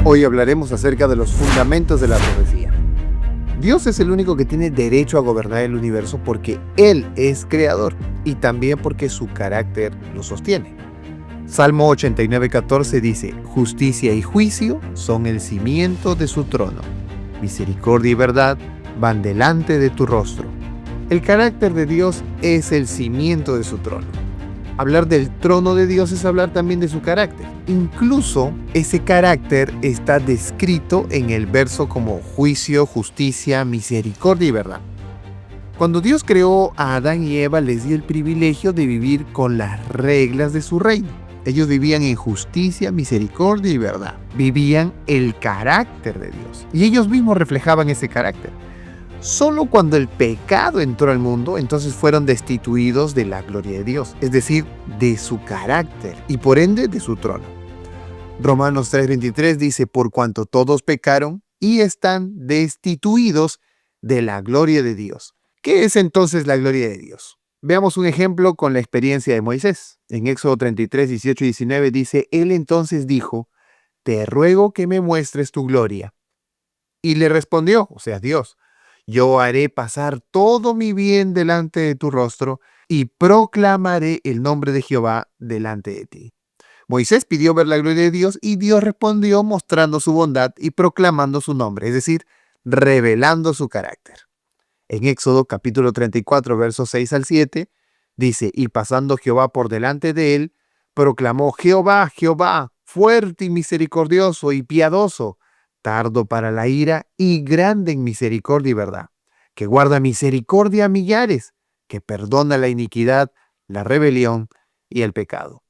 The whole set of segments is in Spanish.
Hoy hablaremos acerca de los fundamentos de la profecía. Dios es el único que tiene derecho a gobernar el universo porque Él es creador y también porque su carácter lo sostiene. Salmo 89:14 dice: justicia y juicio son el cimiento de su trono. Misericordia y verdad van delante de tu rostro. El carácter de Dios es el cimiento de su trono. Hablar del trono de Dios es hablar también de su carácter. Incluso ese carácter está descrito en el verso como juicio, justicia, misericordia y verdad. Cuando Dios creó a Adán y Eva, les dio el privilegio de vivir con las reglas de su reino. Ellos vivían en justicia, misericordia y verdad. Vivían el carácter de Dios. Y ellos mismos reflejaban ese carácter. Solo cuando el pecado entró al mundo, entonces fueron destituidos de la gloria de Dios, es decir, de su carácter y por ende de su trono. Romanos 3:23 dice: por cuanto todos pecaron y están destituidos de la gloria de Dios. ¿Qué es entonces la gloria de Dios? Veamos un ejemplo con la experiencia de Moisés. En Éxodo 33:18 y 19 dice: él entonces dijo: te ruego que me muestres tu gloria. Y le respondió, o sea, Dios: yo haré pasar todo mi bien delante de tu rostro y proclamaré el nombre de Jehová delante de ti. Moisés pidió ver la gloria de Dios y Dios respondió mostrando su bondad y proclamando su nombre, es decir, revelando su carácter. En Éxodo capítulo 34, versos 6 al 7, dice: y pasando Jehová por delante de él, proclamó: Jehová, Jehová, fuerte y misericordioso y piadoso, tardo para la ira y grande en misericordia y verdad, que guarda misericordia a millares, que perdona la iniquidad, la rebelión y el pecado.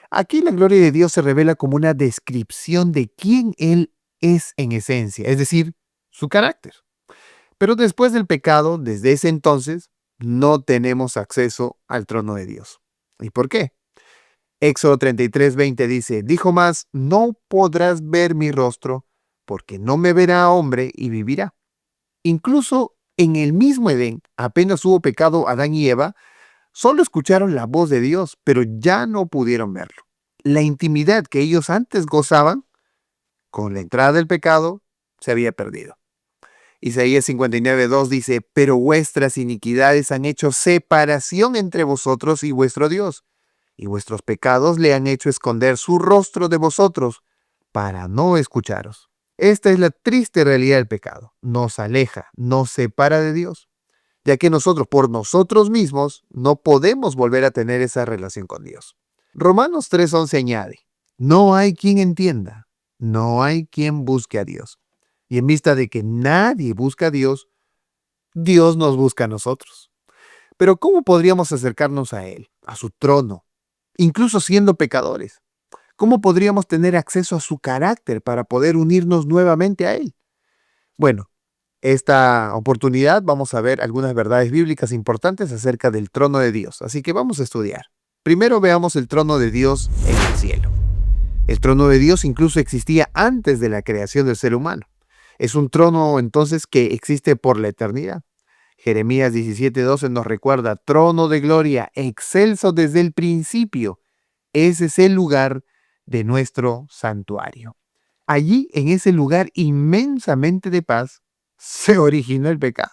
Aquí la gloria de Dios se revela como una descripción de quién Él es en esencia, es decir, su carácter. Pero después del pecado, desde ese entonces, no tenemos acceso al trono de Dios. ¿Y por qué? Éxodo 33:20 dice: dijo más, no podrás ver mi rostro, porque no me verá hombre y vivirá. Incluso en el mismo Edén, apenas hubo pecado Adán y Eva, solo escucharon la voz de Dios, pero ya no pudieron verlo. La intimidad que ellos antes gozaban, con la entrada del pecado, se había perdido. Isaías 59:2 dice: pero vuestras iniquidades han hecho separación entre vosotros y vuestro Dios, y vuestros pecados le han hecho esconder su rostro de vosotros, para no escucharos. Esta es la triste realidad del pecado. Nos aleja, nos separa de Dios, ya que nosotros, por nosotros mismos, no podemos volver a tener esa relación con Dios. Romanos 3:11 añade: no hay quien entienda, no hay quien busque a Dios. Y en vista de que nadie busca a Dios, Dios nos busca a nosotros. Pero ¿cómo podríamos acercarnos a Él, a su trono, incluso siendo pecadores? ¿Cómo podríamos tener acceso a su carácter para poder unirnos nuevamente a Él? Bueno, esta oportunidad vamos a ver algunas verdades bíblicas importantes acerca del trono de Dios. Así que vamos a estudiar. Primero veamos el trono de Dios en el cielo. El trono de Dios incluso existía antes de la creación del ser humano. Es un trono entonces que existe por la eternidad. Jeremías 17:12 nos recuerda: trono de gloria, excelso desde el principio. Ese es el lugar de nuestro santuario. Allí, en ese lugar inmensamente de paz, se originó el pecado.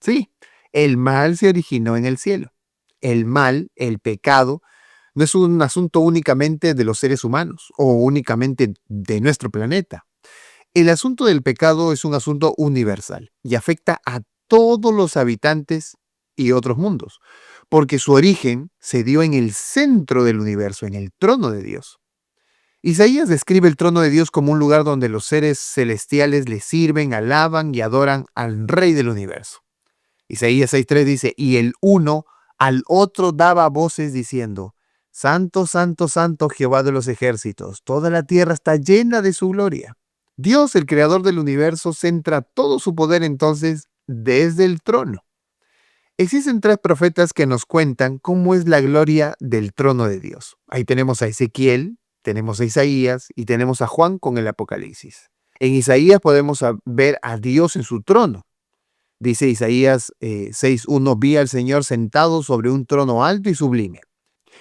Sí, el mal se originó en el cielo. El mal, el pecado, no es un asunto únicamente de los seres humanos o únicamente de nuestro planeta. El asunto del pecado es un asunto universal y afecta a todos los habitantes y otros mundos, porque su origen se dio en el centro del universo, en el trono de Dios. Isaías describe el trono de Dios como un lugar donde los seres celestiales le sirven, alaban y adoran al Rey del universo. Isaías 6:3 dice: y el uno al otro daba voces diciendo: Santo, santo, santo Jehová de los ejércitos, toda la tierra está llena de su gloria. Dios, el creador del universo, centra todo su poder entonces desde el trono. Existen 3 profetas que nos cuentan cómo es la gloria del trono de Dios. Ahí tenemos a Ezequiel, tenemos a Isaías y tenemos a Juan con el Apocalipsis. En Isaías podemos ver a Dios en su trono. Dice Isaías 6:1: vi al Señor sentado sobre un trono alto y sublime.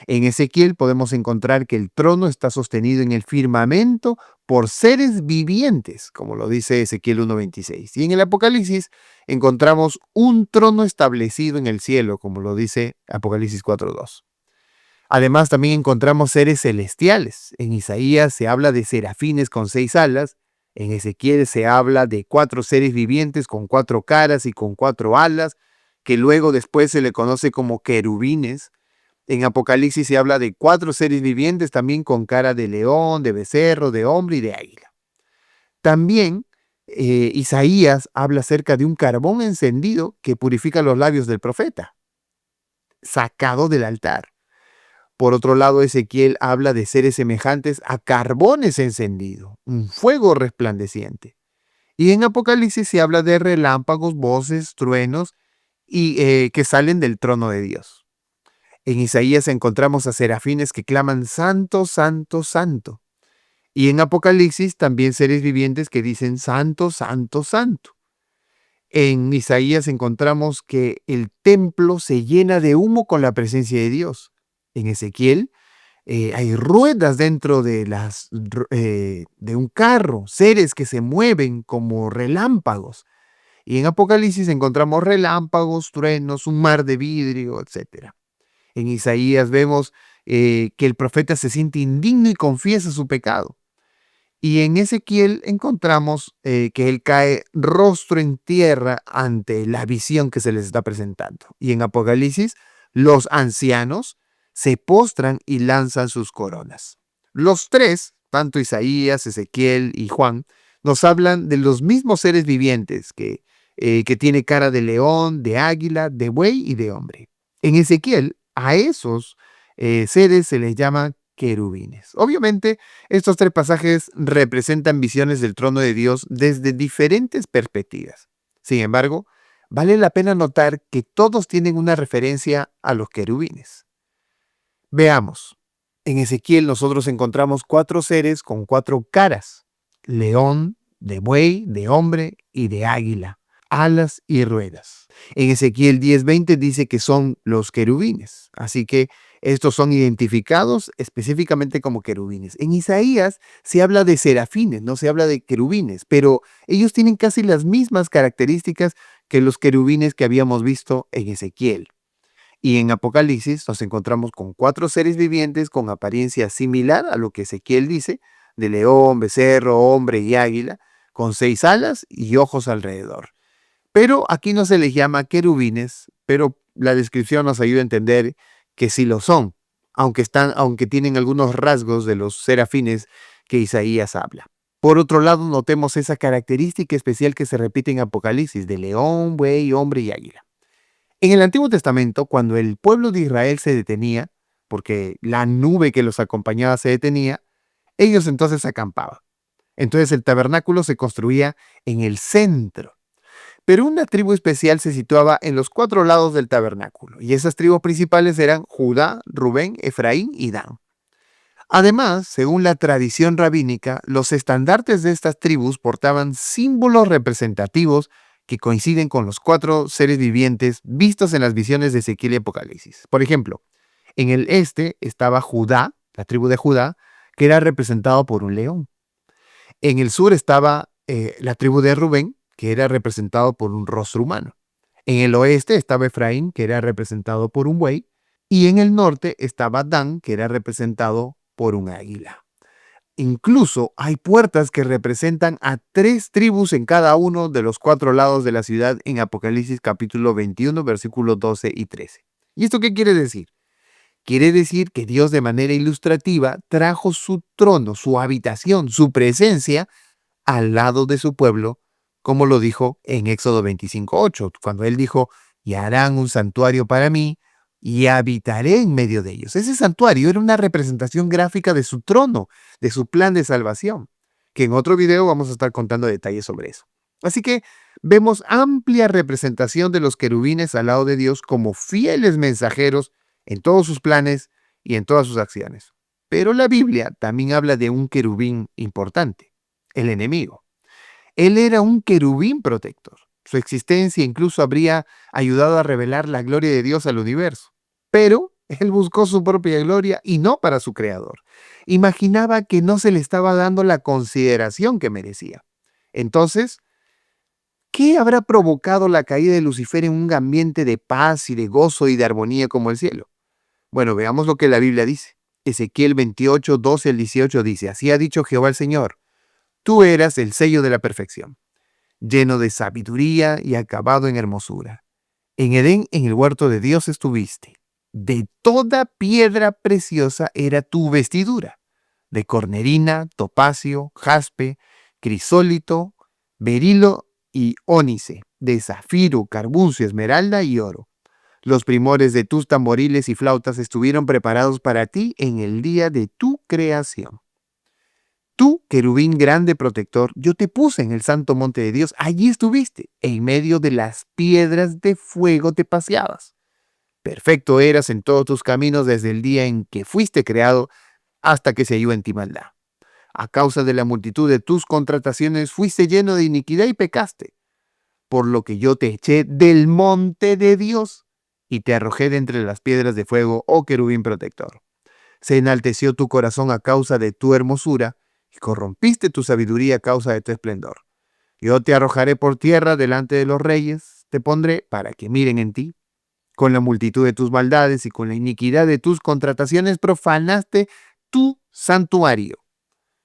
En Ezequiel podemos encontrar que el trono está sostenido en el firmamento por seres vivientes, como lo dice Ezequiel 1:26. Y en el Apocalipsis encontramos un trono establecido en el cielo, como lo dice Apocalipsis 4:2. Además, también encontramos seres celestiales. En Isaías se habla de serafines con 6 alas. En Ezequiel se habla de 4 seres vivientes con 4 caras y con 4 alas, que luego después se le conoce como querubines. En Apocalipsis se habla de 4 seres vivientes también con cara de león, de becerro, de hombre y de águila. También Isaías habla acerca de un carbón encendido que purifica los labios del profeta, sacado del altar. Por otro lado, Ezequiel habla de seres semejantes a carbones encendidos, un fuego resplandeciente. Y en Apocalipsis se habla de relámpagos, voces, truenos y que salen del trono de Dios. En Isaías encontramos a serafines que claman santo, santo, santo. Y en Apocalipsis también seres vivientes que dicen santo, santo, santo. En Isaías encontramos que el templo se llena de humo con la presencia de Dios. En Ezequiel hay ruedas dentro de un carro, seres que se mueven como relámpagos. Y en Apocalipsis encontramos relámpagos, truenos, un mar de vidrio, etc. En Isaías vemos que el profeta se siente indigno y confiesa su pecado. Y en Ezequiel encontramos que él cae rostro en tierra ante la visión que se les está presentando. Y en Apocalipsis, los ancianos se postran y lanzan sus coronas. Los tres, tanto Isaías, Ezequiel y Juan, nos hablan de los mismos seres vivientes que tiene cara de león, de águila, de buey y de hombre. En Ezequiel, a esos seres se les llama querubines. Obviamente, estos 3 pasajes representan visiones del trono de Dios desde diferentes perspectivas. Sin embargo, vale la pena notar que todos tienen una referencia a los querubines. Veamos. En Ezequiel nosotros encontramos 4 seres con 4 caras: león, de buey, de hombre y de águila, alas y ruedas. En Ezequiel 10:20 dice que son los querubines, así que estos son identificados específicamente como querubines. En Isaías se habla de serafines, no se habla de querubines, pero ellos tienen casi las mismas características que los querubines que habíamos visto en Ezequiel. Y en Apocalipsis nos encontramos con 4 seres vivientes con apariencia similar a lo que Ezequiel dice, de león, becerro, hombre y águila, con 6 alas y ojos alrededor. Pero aquí no se les llama querubines, pero la descripción nos ayuda a entender que sí lo son, aunque tienen algunos rasgos de los serafines que Isaías habla. Por otro lado, notemos esa característica especial que se repite en Apocalipsis de león, buey, hombre y águila. En el Antiguo Testamento, cuando el pueblo de Israel se detenía, porque la nube que los acompañaba se detenía, ellos entonces acampaban. Entonces el tabernáculo se construía en el centro. Pero una tribu especial se situaba en los 4 lados del tabernáculo, y esas tribus principales eran Judá, Rubén, Efraín y Dan. Además, según la tradición rabínica, los estandartes de estas tribus portaban símbolos representativos que coinciden con los 4 seres vivientes vistos en las visiones de Ezequiel y Apocalipsis. Por ejemplo, en el este estaba Judá, la tribu de Judá, que era representado por un león. En el sur estaba la tribu de Rubén, que era representado por un rostro humano. En el oeste estaba Efraín, que era representado por un buey. Y en el norte estaba Dan, que era representado por un águila. Incluso hay puertas que representan a 3 tribus en cada uno de los 4 lados de la ciudad en Apocalipsis capítulo 21, versículos 12 y 13. ¿Y esto qué quiere decir? Quiere decir que Dios de manera ilustrativa trajo su trono, su habitación, su presencia al lado de su pueblo, como lo dijo en Éxodo 25:8, cuando él dijo: y harán un santuario para mí y habitaré en medio de ellos. Ese santuario era una representación gráfica de su trono, de su plan de salvación, que en otro video vamos a estar contando detalles sobre eso. Así que vemos amplia representación de los querubines al lado de Dios como fieles mensajeros en todos sus planes y en todas sus acciones. Pero la Biblia también habla de un querubín importante: el enemigo. Él era un querubín protector. Su existencia incluso habría ayudado a revelar la gloria de Dios al universo. Pero Él buscó su propia gloria y no para su creador. Imaginaba que no se le estaba dando la consideración que merecía. Entonces, ¿qué habrá provocado la caída de Lucifer en un ambiente de paz y de gozo y de armonía como el cielo? Bueno, veamos lo que la Biblia dice. Ezequiel 28, 12 al 18 dice, así ha dicho Jehová el Señor, tú eras el sello de la perfección, lleno de sabiduría y acabado en hermosura. En Edén, en el huerto de Dios estuviste. De toda piedra preciosa era tu vestidura, de cornerina, topacio, jaspe, crisólito, berilo y ónice, de zafiro, carbuncio, esmeralda y oro. Los primores de tus tamboriles y flautas estuvieron preparados para ti en el día de tu creación. Tú, querubín grande protector, yo te puse en el santo monte de Dios. Allí estuviste, en medio de las piedras de fuego te paseabas. Perfecto eras en todos tus caminos desde el día en que fuiste creado hasta que se halló en ti maldad. A causa de la multitud de tus contrataciones fuiste lleno de iniquidad y pecaste, por lo que yo te eché del monte de Dios y te arrojé de entre las piedras de fuego, oh querubín protector. Se enalteció tu corazón a causa de tu hermosura, y corrompiste tu sabiduría a causa de tu esplendor. Yo te arrojaré por tierra delante de los reyes, te pondré para que miren en ti. Con la multitud de tus maldades y con la iniquidad de tus contrataciones profanaste tu santuario.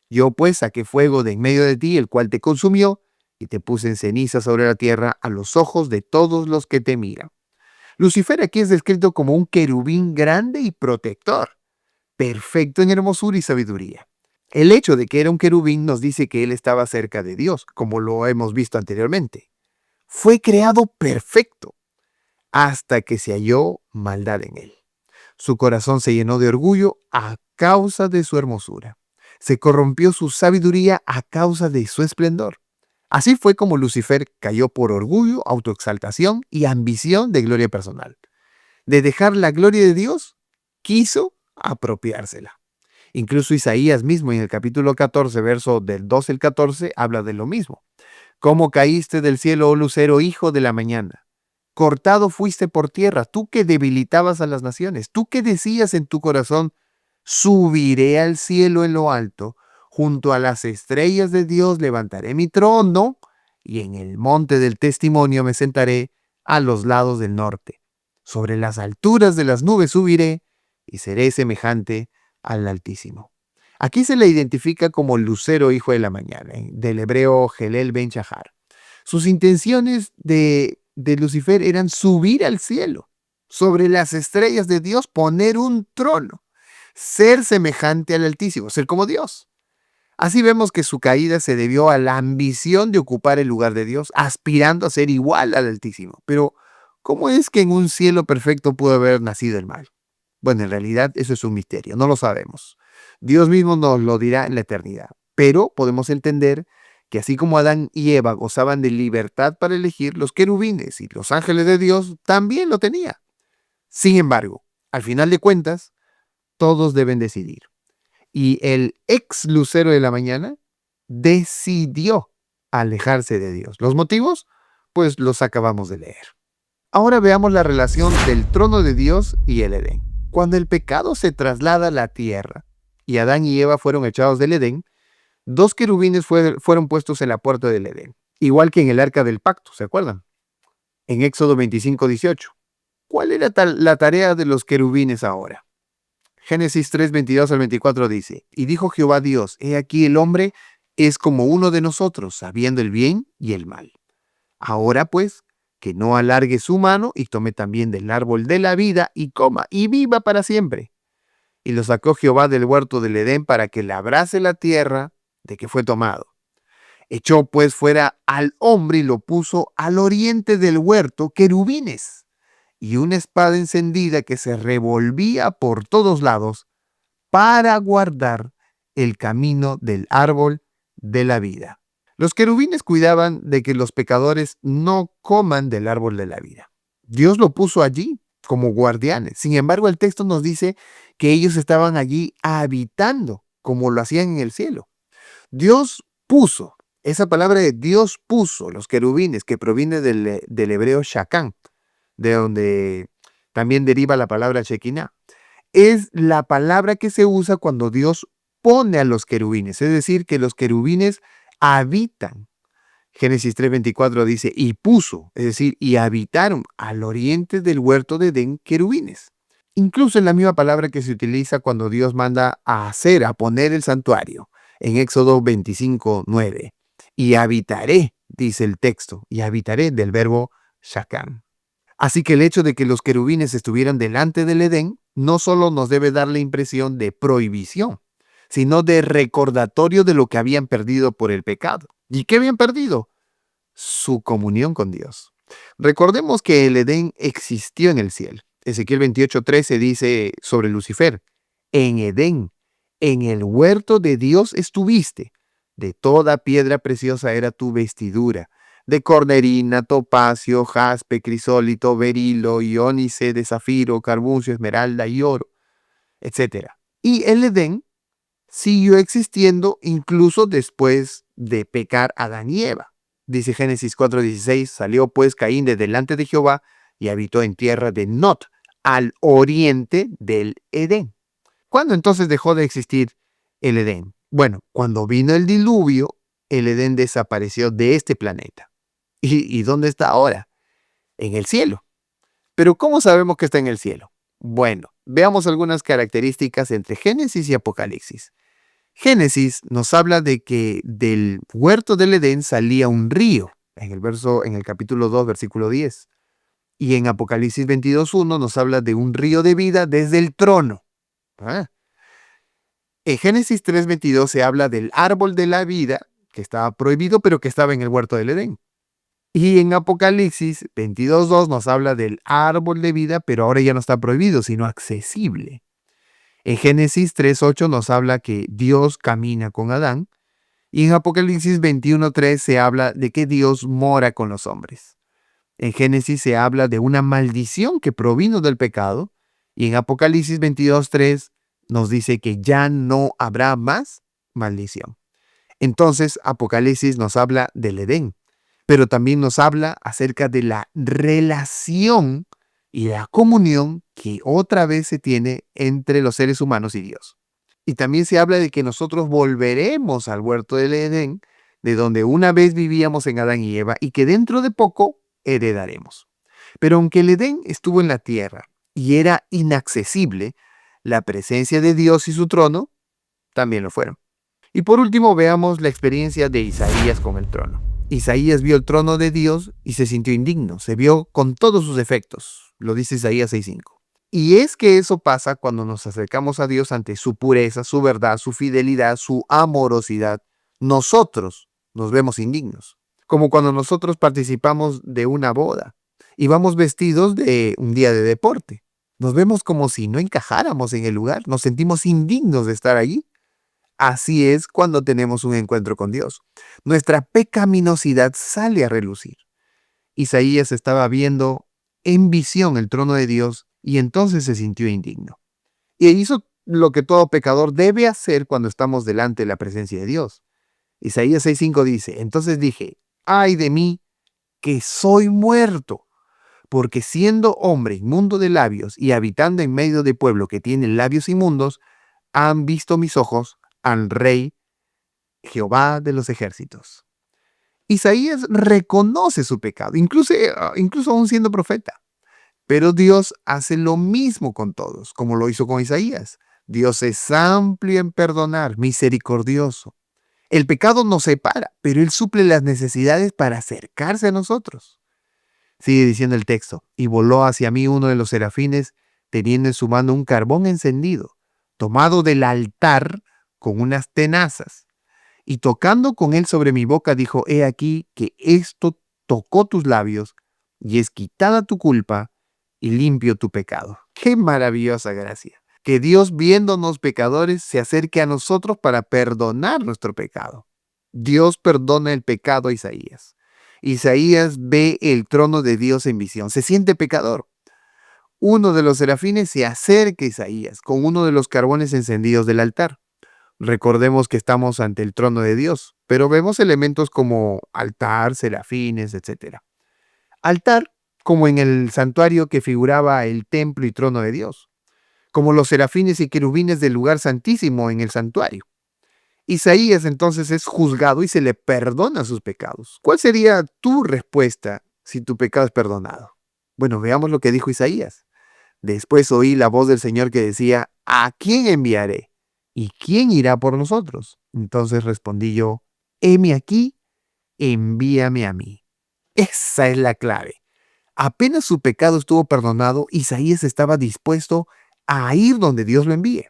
Yo pues saqué fuego de en medio de ti, el cual te consumió, y te puse en ceniza sobre la tierra a los ojos de todos los que te miran. Lucifer aquí es descrito como un querubín grande y protector, perfecto en hermosura y sabiduría. El hecho de que era un querubín nos dice que él estaba cerca de Dios, como lo hemos visto anteriormente. Fue creado perfecto hasta que se halló maldad en él. Su corazón se llenó de orgullo a causa de su hermosura. Se corrompió su sabiduría a causa de su esplendor. Así fue como Lucifer cayó por orgullo, autoexaltación y ambición de gloria personal. De dejar la gloria de Dios, quiso apropiársela. Incluso Isaías mismo en el capítulo 14, verso del 12 al 14, habla de lo mismo. ¿Cómo caíste del cielo, oh lucero, hijo de la mañana? Cortado fuiste por tierra, tú que debilitabas a las naciones, tú que decías en tu corazón, subiré al cielo en lo alto, junto a las estrellas de Dios levantaré mi trono, y en el monte del testimonio me sentaré a los lados del norte. Sobre las alturas de las nubes subiré, y seré semejante al Altísimo. Aquí se le identifica como lucero hijo de la mañana, del hebreo Helel ben Shahar. Sus intenciones de Lucifer eran subir al cielo, sobre las estrellas de Dios, poner un trono, ser semejante al Altísimo, ser como Dios. Así vemos que su caída se debió a la ambición de ocupar el lugar de Dios, aspirando a ser igual al Altísimo. Pero, ¿cómo es que en un cielo perfecto pudo haber nacido el mal? Bueno, en realidad eso es un misterio, no lo sabemos. Dios mismo nos lo dirá en la eternidad. Pero podemos entender que así como Adán y Eva gozaban de libertad para elegir, los querubines y los ángeles de Dios también lo tenían. Sin embargo, al final de cuentas, todos deben decidir. Y el ex lucero de la mañana decidió alejarse de Dios. ¿Los motivos? Pues los acabamos de leer. Ahora veamos la relación del trono de Dios y el Edén. Cuando el pecado se traslada a la tierra y Adán y Eva fueron echados del Edén, dos querubines fueron puestos en la puerta del Edén, igual que en el arca del pacto, ¿se acuerdan? En Éxodo 25, 18. ¿Cuál era la tarea de los querubines ahora? Génesis 3, 22 al 24 dice, y dijo Jehová Dios, he aquí el hombre es como uno de nosotros, sabiendo el bien y el mal. Ahora pues, que no alargue su mano y tome también del árbol de la vida y coma y viva para siempre. Y lo sacó Jehová del huerto del Edén para que labrase la tierra de que fue tomado. Echó pues fuera al hombre y lo puso al oriente del huerto querubines y una espada encendida que se revolvía por todos lados para guardar el camino del árbol de la vida. Los querubines cuidaban de que los pecadores no coman del árbol de la vida. Dios lo puso allí como guardianes. Sin embargo, el texto nos dice que ellos estaban allí habitando como lo hacían en el cielo. Dios puso, esa palabra de Dios puso, los querubines, que proviene del hebreo shakán, de donde también deriva la palabra Shekinah. Es la palabra que se usa cuando Dios pone a los querubines, es decir, que los querubines habitan. Génesis 3:24 dice, y puso, es decir, y habitaron al oriente del huerto de Edén querubines. Incluso en la misma palabra que se utiliza cuando Dios manda a hacer, a poner el santuario, en Éxodo 25:9. Y habitaré, dice el texto, y habitaré del verbo shakam. Así que el hecho de que los querubines estuvieran delante del Edén no solo nos debe dar la impresión de prohibición, sino de recordatorio de lo que habían perdido por el pecado. ¿Y qué habían perdido? Su comunión con Dios. Recordemos que el Edén existió en el cielo. Ezequiel 28:13 dice sobre Lucifer, en Edén, en el huerto de Dios estuviste, de toda piedra preciosa era tu vestidura, de cornerina, topacio, jaspe, crisólito, berilo, iónice, de zafiro, carbuncio, esmeralda y oro, etcétera. Y el Edén siguió existiendo incluso después de pecar Adán y Eva. Dice Génesis 4:16, salió pues Caín de delante de Jehová y habitó en tierra de Not, al oriente del Edén. ¿Cuándo entonces dejó de existir el Edén? Bueno, cuando vino el diluvio, el Edén desapareció de este planeta. ¿Y dónde está ahora? En el cielo. Pero ¿cómo sabemos que está en el cielo? Bueno, veamos algunas características entre Génesis y Apocalipsis. Génesis nos habla de que del huerto del Edén salía un río, en el capítulo 2, versículo 10. Y en Apocalipsis 22:1 nos habla de un río de vida desde el trono. ¿Ah? En Génesis 3:22 se habla del árbol de la vida, que estaba prohibido, pero que estaba en el huerto del Edén. Y en Apocalipsis 22:2 nos habla del árbol de vida, pero ahora ya no está prohibido, sino accesible. En Génesis 3:8 nos habla que Dios camina con Adán. Y en Apocalipsis 21:3 se habla de que Dios mora con los hombres. En Génesis se habla de una maldición que provino del pecado. Y en Apocalipsis 22:3 nos dice que ya no habrá más maldición. Entonces, Apocalipsis nos habla del Edén, pero también nos habla acerca de la relación y la comunión que otra vez se tiene entre los seres humanos y Dios. Y también se habla de que nosotros volveremos al huerto del Edén, de donde una vez vivíamos en Adán y Eva, y que dentro de poco heredaremos. Pero aunque el Edén estuvo en la tierra y era inaccesible, la presencia de Dios y su trono también lo fueron. Y por último, veamos la experiencia de Isaías con el trono. Isaías vio el trono de Dios y se sintió indigno, se vio con todos sus defectos, lo dice Isaías 6:5. Y es que eso pasa cuando nos acercamos a Dios ante su pureza, su verdad, su fidelidad, su amorosidad. Nosotros nos vemos indignos, como cuando nosotros participamos de una boda y vamos vestidos de un día de deporte. Nos vemos como si no encajáramos en el lugar, nos sentimos indignos de estar allí. Así es cuando tenemos un encuentro con Dios. Nuestra pecaminosidad sale a relucir. Isaías estaba viendo en visión el trono de Dios y entonces se sintió indigno. Y hizo lo que todo pecador debe hacer cuando estamos delante de la presencia de Dios. Isaías 6:5 dice, entonces dije, ay de mí, que soy muerto, porque siendo hombre inmundo de labios y habitando en medio de pueblo que tiene labios inmundos, han visto mis ojos al Rey Jehová de los ejércitos. Isaías reconoce su pecado, incluso aún siendo profeta. Pero Dios hace lo mismo con todos, como lo hizo con Isaías. Dios es amplio en perdonar, misericordioso. El pecado nos separa, pero Él suple las necesidades para acercarse a nosotros. Sigue diciendo el texto, y voló hacia mí uno de los serafines, teniendo en su mano un carbón encendido, tomado del altar con unas tenazas. Y tocando con él sobre mi boca, dijo, he aquí que esto tocó tus labios, y es quitada tu culpa, y limpio tu pecado. ¡Qué maravillosa gracia! Que Dios, viéndonos pecadores, se acerque a nosotros para perdonar nuestro pecado. Dios perdona el pecado a Isaías. Isaías ve el trono de Dios en visión. Se siente pecador. Uno de los serafines se acerca a Isaías con uno de los carbones encendidos del altar. Recordemos que estamos ante el trono de Dios, pero vemos elementos como altar, serafines, etc. Altar, como en el santuario que figuraba el templo y trono de Dios. como los serafines y querubines del lugar santísimo en el santuario. Isaías entonces es juzgado y se le perdona sus pecados. ¿Cuál sería tu respuesta si tu pecado es perdonado? Bueno, veamos lo que dijo Isaías. Después oí la voz del Señor que decía, ¿a quién enviaré? ¿Y quién irá por nosotros? Entonces respondí yo, heme aquí, envíame a mí. Esa es la clave. Apenas su pecado estuvo perdonado, Isaías estaba dispuesto a ir donde Dios lo envíe.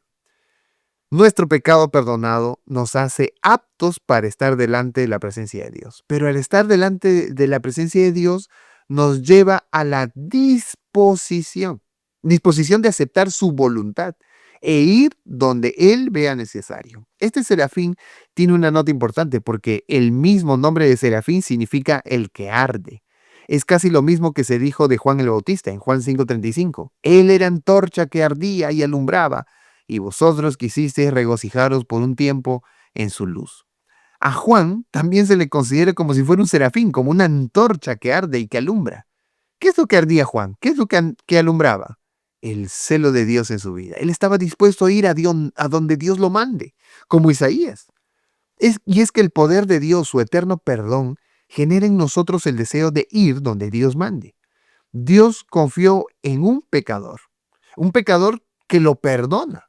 Nuestro pecado perdonado nos hace aptos para estar delante de la presencia de Dios. Pero al estar delante de la presencia de Dios nos lleva a la disposición de aceptar su voluntad e ir donde Él vea necesario. Este serafín tiene una nota importante porque el mismo nombre de serafín significa el que arde. Es casi lo mismo que se dijo de Juan el Bautista en Juan 5:35. Él era antorcha que ardía y alumbraba, y vosotros quisisteis regocijaros por un tiempo en su luz. A Juan también se le considera como si fuera un serafín, como una antorcha que arde y que alumbra. ¿Qué es lo que ardía Juan? ¿Qué es lo que alumbraba? El celo de Dios en su vida. Él estaba dispuesto a ir a donde Dios lo mande, como Isaías. Y es que el poder de Dios, su eterno perdón, genera en nosotros el deseo de ir donde Dios mande. Dios confió en un pecador que lo perdona.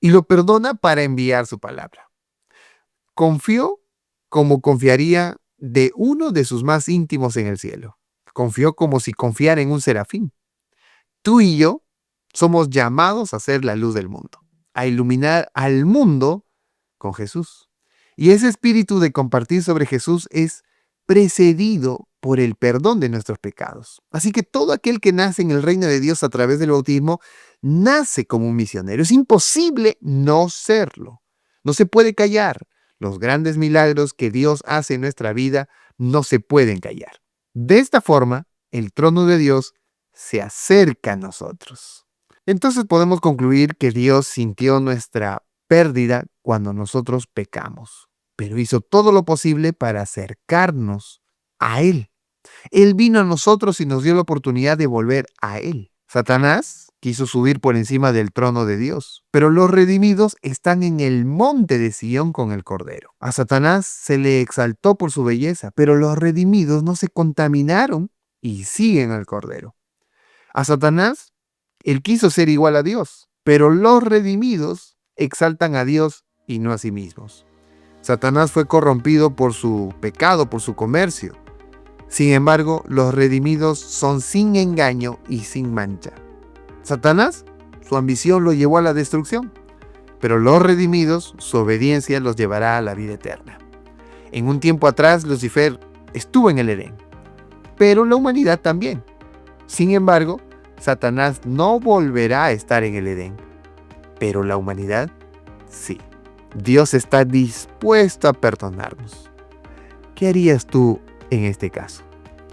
Y lo perdona para enviar su palabra. Confió como confiaría de uno de sus más íntimos en el cielo. Confió como si confiara en un serafín. Tú y yo somos llamados a ser la luz del mundo, a iluminar al mundo con Jesús. Y ese espíritu de compartir sobre Jesús es precedido por el perdón de nuestros pecados. Así que todo aquel que nace en el reino de Dios a través del bautismo, nace como un misionero. Es imposible no serlo. No se puede callar. Los grandes milagros que Dios hace en nuestra vida no se pueden callar. De esta forma, el trono de Dios se acerca a nosotros. Entonces podemos concluir que Dios sintió nuestra pérdida cuando nosotros pecamos, pero hizo todo lo posible para acercarnos a Él. Él vino a nosotros y nos dio la oportunidad de volver a Él. Satanás quiso subir por encima del trono de Dios, pero los redimidos están en el monte de Sión con el Cordero. A Satanás se le exaltó por su belleza, pero los redimidos no se contaminaron y siguen al Cordero. A Satanás, él quiso ser igual a Dios, pero los redimidos exaltan a Dios y no a sí mismos. Satanás fue corrompido por su pecado, por su comercio. Sin embargo, los redimidos son sin engaño y sin mancha. Satanás, su ambición lo llevó a la destrucción, pero los redimidos, su obediencia los llevará a la vida eterna. En un tiempo atrás, Lucifer estuvo en el Edén, pero la humanidad también. Sin embargo, Satanás no volverá a estar en el Edén, pero la humanidad sí. Dios está dispuesto a perdonarnos. ¿Qué harías tú en este caso?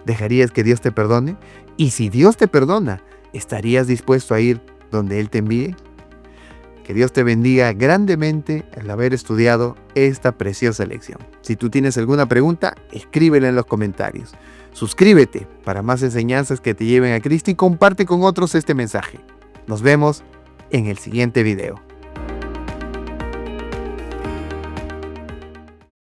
¿Dejarías que Dios te perdone? Y si Dios te perdona, ¿estarías dispuesto a ir donde Él te envíe? Que Dios te bendiga grandemente al haber estudiado esta preciosa lección. Si tú tienes alguna pregunta, escríbela en los comentarios. Suscríbete para más enseñanzas que te lleven a Cristo y comparte con otros este mensaje. Nos vemos en el siguiente video.